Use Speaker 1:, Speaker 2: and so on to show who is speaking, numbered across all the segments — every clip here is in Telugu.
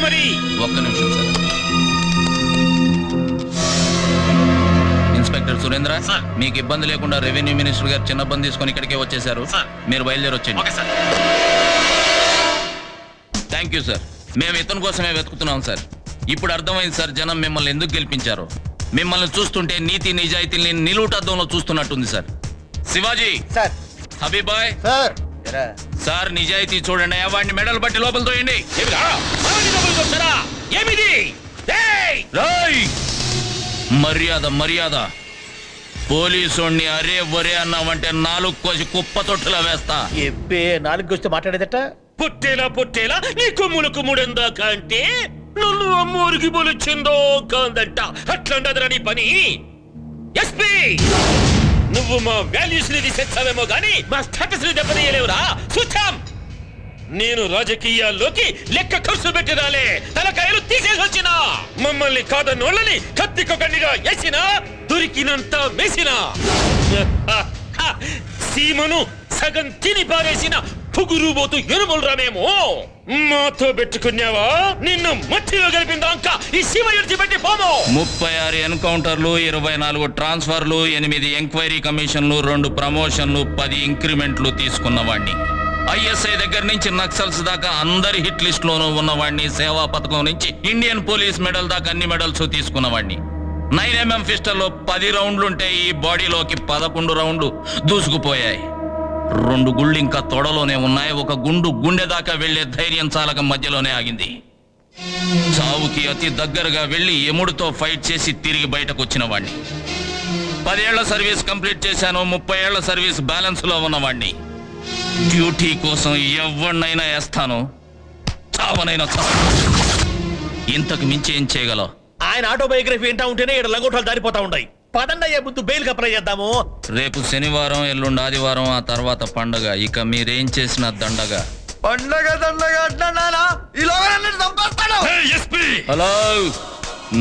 Speaker 1: మరి.
Speaker 2: ఒక్క నిమిషం సార్. ఇన్స్పెక్టర్ సురేంద్ర, మీకు ఇబ్బంది లేకుండా రెవెన్యూ మినిస్టర్ గారు చిన్న బంద్ తీసుకొని ఇక్కడికే వచ్చేసారు. మీరు బయలుదేరి వచ్చేయండి. Thank you sir. మేము ఇతని కోసమే వెతుకుతున్నాం సార్. ఇప్పుడు అర్థమైంది సార్ జనం మిమ్మల్ని ఎందుకు గెలిపించారు. మిమ్మల్ని చూస్తుంటే నీతి నిజాయితీని నిలువుటద్దంలో చూస్తున్నట్టుంది sir. Shivaji
Speaker 3: sir.
Speaker 2: Habibhai
Speaker 3: sir.
Speaker 2: Sir నిజాయితీ చూడండి. వాడిని మెడల్ బట్టి లోపల తోయండి. మర్యాద మర్యాద. పోలీసుని అరే ఒరే అన్నావంటే 4 కోసి కుప్ప తొట్టులా వేస్తా.
Speaker 3: ఎబ్బే 4 వస్తే మాట్లాడేదట.
Speaker 1: పుట్టేలా నీ కొమ్ములకు ముడందాక అంటే నన్ను అమ్మూరికి బొలిచిందో కాందంట. అట్లండదరా నీ పని. ఎస్పీ, నువ్వు మా వాల్యూస్ ని తీసేస్తావేమో గానీ మా స్టేటస్ ని దెబ్బతీయలేవురా. చూచాం. నేను రాజకీయాల్లోకి లెక్క ఖర్చు పెట్టిరాలే తలకాయలు తీసేసి వచ్చిన మమ్మల్ని కాదన్నోళ్ళని కత్తికొకండిగా వేసిన దొరికినంత వేసిన సీమను సగం తిని పారేసిన పుగురుబోతు ఎరుములరామేమో. మాతో పెట్టుకున్నావా? నిన్ను మట్టిలో కలిపిందాక ఈ సీమ విడిచిపెట్టి పోము.
Speaker 2: 36 ఎన్కౌంటర్లు, 24 ట్రాన్స్ఫర్లు, 8 ఎంక్వైరీ కమిషన్లు, 2 ప్రమోషన్లు, 10 ఇంక్రిమెంట్లు తీసుకున్నవాడిని. ఐఎస్ఐ దగ్గర నుంచి నక్సల్స్ దాకా అందరి హిట్ లిస్ట్ లోనూ ఉన్నవాడిని. సేవా పథకం నుంచి ఇండియన్ పోలీస్ మెడల్ దాకా అన్ని మెడల్స్ తీసుకున్నవాడిని. 9mm పిస్టల్లో 10 రౌండ్లుంటే ఈ బాడీలోకి 11 రౌండ్లు దూసుకుపోయాయి. 2 గుళ్ళు ఇంకా తొడలోనే ఉన్నాయి. 1 గుండు గుండె దాకా వెళ్లే ధైర్యం చాలక మధ్యలోనే ఆగింది. చావుకి అతి దగ్గరగా వెళ్లి ఎముడితో ఫైట్ చేసి తిరిగి బయటకు వచ్చిన వాడిని. 10 ఏళ్ల సర్వీస్ కంప్లీట్ చేశాను. 30 ఏళ్ల సర్వీస్ బ్యాలెన్స్ లో ఉన్నవాడిని. డ్యూటీ కోసం ఎవరినైనా వేస్తాను, చావనైనా చావు. ఇంతకు మించి ఏం చేయగలవు?
Speaker 3: ఆయన ఆటోబయోగ్రఫీ ఏంటా ఉంటేనే ఇక్కడ లంగోటాలు దారిపోతా ఉంటాయి. పదండయ్యే ముందు బెయిల్ అప్లై చేద్దాము.
Speaker 2: రేపు శనివారం, ఎల్లుండి ఆదివారం, ఆ తర్వాత పండగ. ఇక మీరేం చేసిన దండగా.
Speaker 3: పండగ
Speaker 2: హలో,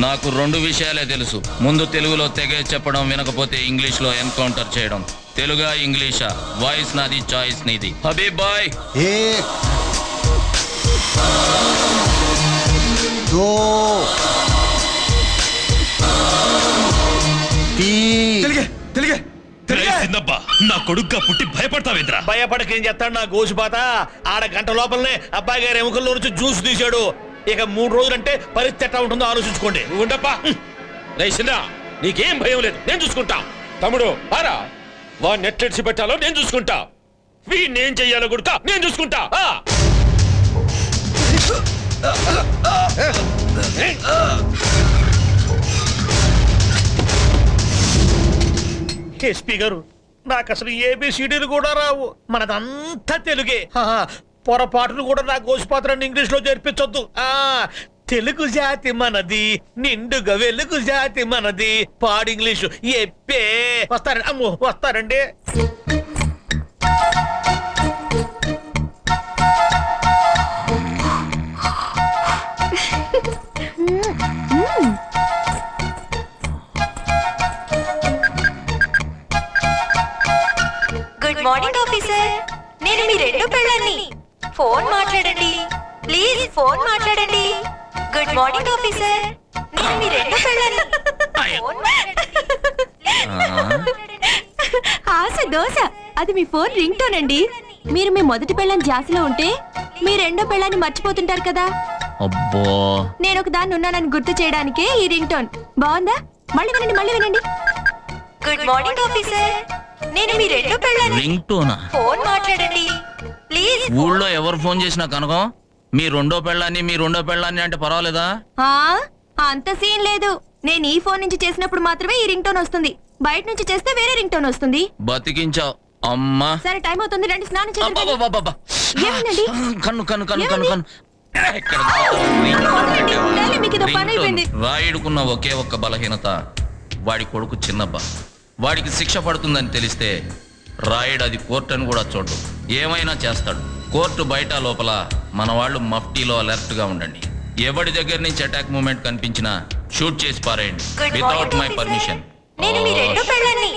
Speaker 2: నాకు 2 విషయాలే తెలుసు. ముందు తెలుగులో తెగే చెప్పడం, వినకపోతే ఇంగ్లీష్ లో ఎన్కౌంటర్ చేయడం. తెలుగా ఇంగ్లీషా? వాయిస్ నాది, చాయిస్ నీది. హబీబ్ బాయ్.
Speaker 4: 1 2
Speaker 1: నా కొడుగ్గా పుట్టి భయపడతావేంద్రా?
Speaker 3: భయపడకేం చేస్తాడు నా గోసిపాత. ఆడ గంట లోపలనే అబ్బాయి గారి ఎముకల్లో నుంచి జ్యూస్ తీశాడు. ఇక 3 రోజులంటే పరిస్థితి ఎట్లా ఉంటుందో ఆలోచించుకోండి.
Speaker 1: ఉండప్పా. రైసిందా, నీకేం భయం లేదు, నేను చూసుకుంటా. తమ్ముడు పారా, వాడిని ఎట్లెడిచి పెట్టాలో నేను చూసుకుంటా. వీడినేం చెయ్యాలో గుడక నేను చూసుకుంటా.
Speaker 3: ఎస్పీ గారు, నాకు అసలు ఏబిసిడీలు కూడా రావు. మనదంతా తెలుగే. పొరపాటును కూడా నా గోసిపాత్రని ఇంగ్లీష్ లో చేర్పించొద్దు. తెలుగు జాతి మనది, నిండుగా వెలుగు జాతి మనది. పాడు ఇంగ్లీషు ఎప్పే. వస్తారండి, అమ్మో వస్తారండి.
Speaker 5: Good morning officer. నేను మీ 2 పెళ్ళాన్ని. ఫోన్ మాట్లాడండి ప్లీజ్, ఫోన్ మాట్లాడండి. Good morning officer. నేను మీ 2 పెళ్ళాన్ని. ఫోన్ మాట్లాడండి.
Speaker 6: ఆశ దోశ, అది మీ ఫోన్ రింగ్ టోన్ అండి. మీరు మీ మొదటి పెళ్ళాన్ని జాస్తిలో ఉంటే మీ 2వ పెళ్ళాన్ని మర్చిపోతుంటారు కదా.
Speaker 2: అబ్బో,
Speaker 6: నేను ఒక దాన్ని ఉన్నానని గుర్తు చేయడానికే ఈ రింగ్ టోన్. బాగుందా? మళ్ళీ వినండి, మళ్ళీ వినండి.
Speaker 5: Good morning officer. నేను మీ 2 పెళ్ళాన్ని.
Speaker 2: Ring tuna?
Speaker 5: ఫోన్ మాట్లాడండి ప్లీజ్.
Speaker 2: ఊళ్ళో ఎవరు ఫోన్ చేసినా కనుక మీ 2వ పెళ్ళాన్ని అంటే పర్వాలేదా?
Speaker 6: అంత సీన్ లేదు. నేను ఈ ఫోన్ నుంచి చేసినప్పుడు మాత్రమే ఈ రింగ్ టోన్ వస్తుంది. బయట నుంచి చేస్తే వేరే రింగ్ టోన్ వస్తుంది.
Speaker 2: బతికించావు అమ్మా.
Speaker 6: సరే, టైం అవుతుంది, రండి స్నానం చేయండి. ఏమండి?
Speaker 2: కన్ను కన్ను కన్ను కన్ను కన్ను రాయుడుకున్న ఒకే ఒక్క బలహీనత, వాడి కొడుకు చిన్నబ్బ. వాడికి శిక్ష పడుతుందని తెలిస్తే రాయుడు అది కోర్టు అని కూడా చూడు, ఏమైనా చేస్తాడు. కోర్టు బయట లోపల మన వాళ్ళు మఫ్టీలో అలర్ట్ గా ఉండండి. ఎవడి దగ్గర నుంచి అటాక్ మూమెంట్ కనిపించినా షూట్ చేసి పారేయండి వితౌట్ మై పర్మిషన్.
Speaker 5: నేను మీ 2 పెళ్ళాన్ని.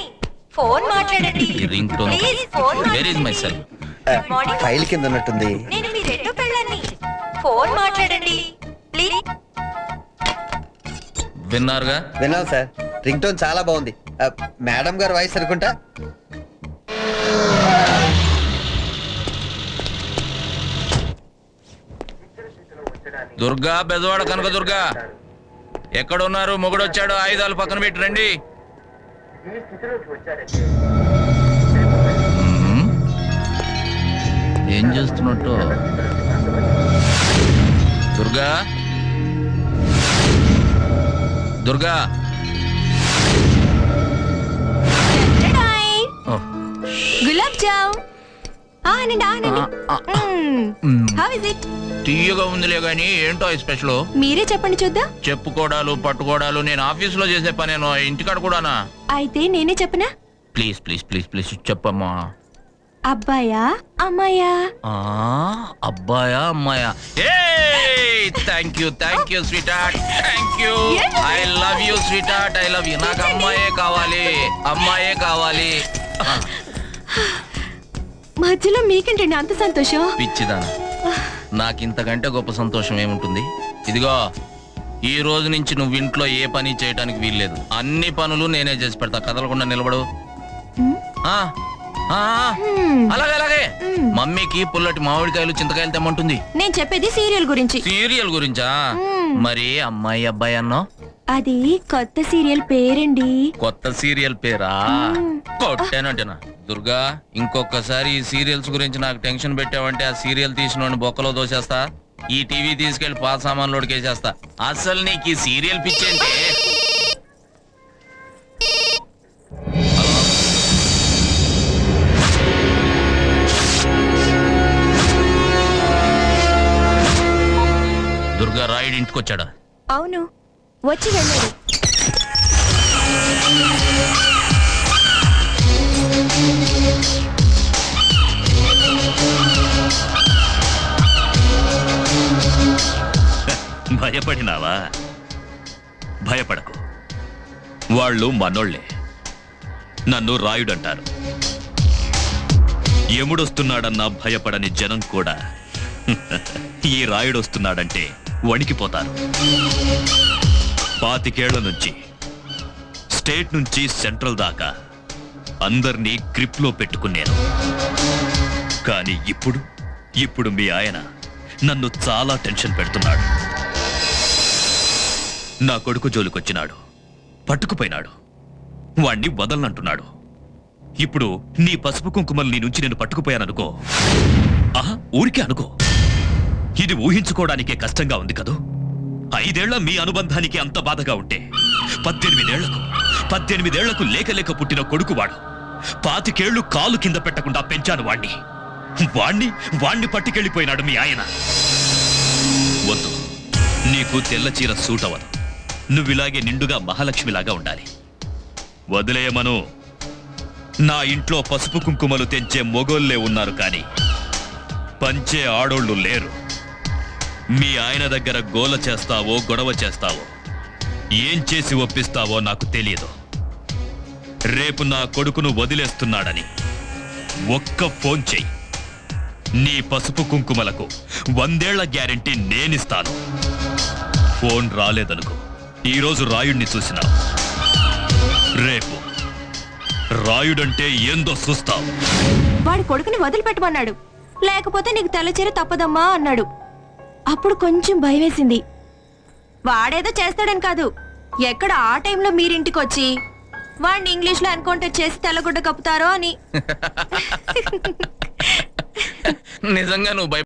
Speaker 5: ఫోన్ మాట్లాడండి.
Speaker 2: ఈ ring tone. Where is my cell?
Speaker 4: File కింద ఉన్నట్టుంది.
Speaker 5: నేను మీ 2 పెళ్ళాన్ని. ఫోన్ మాట్లాడండి ప్లీజ్.
Speaker 2: విన్నారుగా?
Speaker 7: విన్నాం సార్, రింగ్ టోన్ చాలా బాగుంది. మేడం గారు వాయిస్ అనుకుంటా.
Speaker 2: దుర్గా, బెజవాడ కనక దుర్గా, ఎక్కడున్నారు? మొగుడొచ్చాడు, ఆయుధాలు పక్కన పెట్టి రండి. ఏం చేస్తున్నట్టు? దుర్గా, దుర్గా. ఓ,
Speaker 6: గులాబ్ జామ్. ఆనండి ఆనండి. How is it?
Speaker 2: తీయగా ఉందిలే గాని ఏంటో ఈ స్పెషల్?
Speaker 6: మీరే చెప్పండి చూద్దాం.
Speaker 2: చెప్పుకోవడాలు పట్టుకోవడాలు నేను ఆఫీసులో చేసే పనేనో, ఇంటికాడ కూడానా?
Speaker 6: అయితే నేనే చెప్పనా?
Speaker 2: ప్లీజ్ ప్లీజ్ ప్లీజ్ ప్లీజ్ చెప్పమ్మా.
Speaker 6: అబ్బాయా అమ్మాయా?
Speaker 2: అబ్బాయా అమ్మాయా? Thank you sweet heart, thank you. I love you sweet heart, I love you. నాకు అమ్మాయే కావాలి, అమ్మాయే కావాలి.
Speaker 6: మధ్యలో మీకేంటండి అంత సంతోషం?
Speaker 2: పిచ్చిదానా, నాకు ఇంతకంటే గొప్ప సంతోషం ఏముంటుంది? ఇదిగో, ఈ రోజు నుంచి నువ్వు ఇంట్లో ఏ పని చేయడానికి వీల్లేదు. అన్ని పనులు నేనే చేసి పెడతా, కదలకుండా నిలబడు. అలాగే అలాగే. మమ్మీకి పుల్లటి మామిడికాయలు చింతకాయలు తెమ్మంటుంది.
Speaker 6: నేను చెప్పేది సీరియల్ గురించి.
Speaker 2: సీరియల్ గురించా? మరి అమ్మాయి అబ్బాయి అన్నా?
Speaker 6: అది కొత్త సీరియల్ పేరండి.
Speaker 2: కొత్త సీరియల్ పేరా? కొట్టానంటేనా? దుర్గా, ఇంకొకసారి ఈ సీరియల్స్ గురించి నాకు టెన్షన్ పెట్టావంటే ఆ సీరియల్ తీసిన బొక్కలో దోసేస్తా, ఈ టీవీ తీసుకెళ్లి పాత సామాన్లోకి వేసేస్తా. అసలు నీకు ఈ సీరియల్ పిచ్చేంటే? దుర్గా, రాయుడు ఇంటికొచ్చాడా?
Speaker 6: అవును, వచ్చి వెళ్ళాడు.
Speaker 8: భయపడినావా? భయపడకు, వాళ్ళు మనోళ్లే. నన్ను రాయుడంటారు. ఎముడొస్తున్నాడన్నా భయపడని జనం కూడా ఈ రాయుడొస్తున్నాడంటే వణికిపోతారు. 25 ఏళ్ల నుంచి స్టేట్ నుంచి సెంట్రల్ దాకా అందర్నీ గ్రిప్లో పెట్టుకున్నాను. కానీ ఇప్పుడు మీ ఆయన నన్ను చాలా టెన్షన్ పెడుతున్నాడు. నా కొడుకు జోలికొచ్చినాడు, పట్టుకుపోయినాడు, వాణ్ణి వదలనంటున్నాడు. ఇప్పుడు నీ పసుపు కుంకుమలు నీ నుంచి నేను పట్టుకుపోయాననుకో, ఊరికే అనుకో, ఇది ఊహించుకోవడానికే కష్టంగా ఉంది కదూ. 5 ఏళ్ల మీ అనుబంధానికి అంత బాధగా ఉంటే 18 ఏళ్లకు లేక పుట్టిన కొడుకు వాడు. 25 ఏళ్లు కాలు కింద పెట్టకుండా పెంచాను వాణ్ణి పట్టుకెళ్ళిపోయినాడు మీ ఆయన. వద్దు, నీకు తెల్ల చీర సూట్ అవ్వదు. నువ్విలాగే నిండుగా మహాలక్ష్మిలాగా ఉండాలి. వదిలేయమను. నా ఇంట్లో పసుపు కుంకుమలు తెంచే మొగోళ్ళే ఉన్నారు, కానీ పంచే ఆడోళ్ళు లేరు. మీ ఆయన దగ్గర గోల చేస్తావో గొడవ చేస్తావో, ఏం చేసి ఒప్పిస్తావో నాకు తెలియదు. రేపు నా కొడుకును వదిలేస్తున్నాడని ఒక్క ఫోన్ చెయ్యి. నీ పసుపు కుంకుమలకు 100 ఏళ్ల గ్యారెంటీ నేనిస్తాను. ఫోన్ రాలేదనుకో, ఈరోజు రాయుడిని చూసినావు, రేపు రాయుడంటే ఏందో చూస్తావు.
Speaker 6: వాడి కొడుకుని వదిలిపెట్టమన్నాడు, లేకపోతే నీకు తెల్లచీర తప్పదమ్మా అన్నాడు. అప్పుడు కొంచెం భయం వేసింది. వాడేదో చేస్తాడని కాదు, ఎక్కడ ఆ టైంలో మీరింటికొచ్చి వాడిని ఇంగ్లీష్లో ఎన్కౌంటర్ చేసి తెల్లగుడ్డ కప్పుతారో అని.
Speaker 2: నిజంగా నువ్వు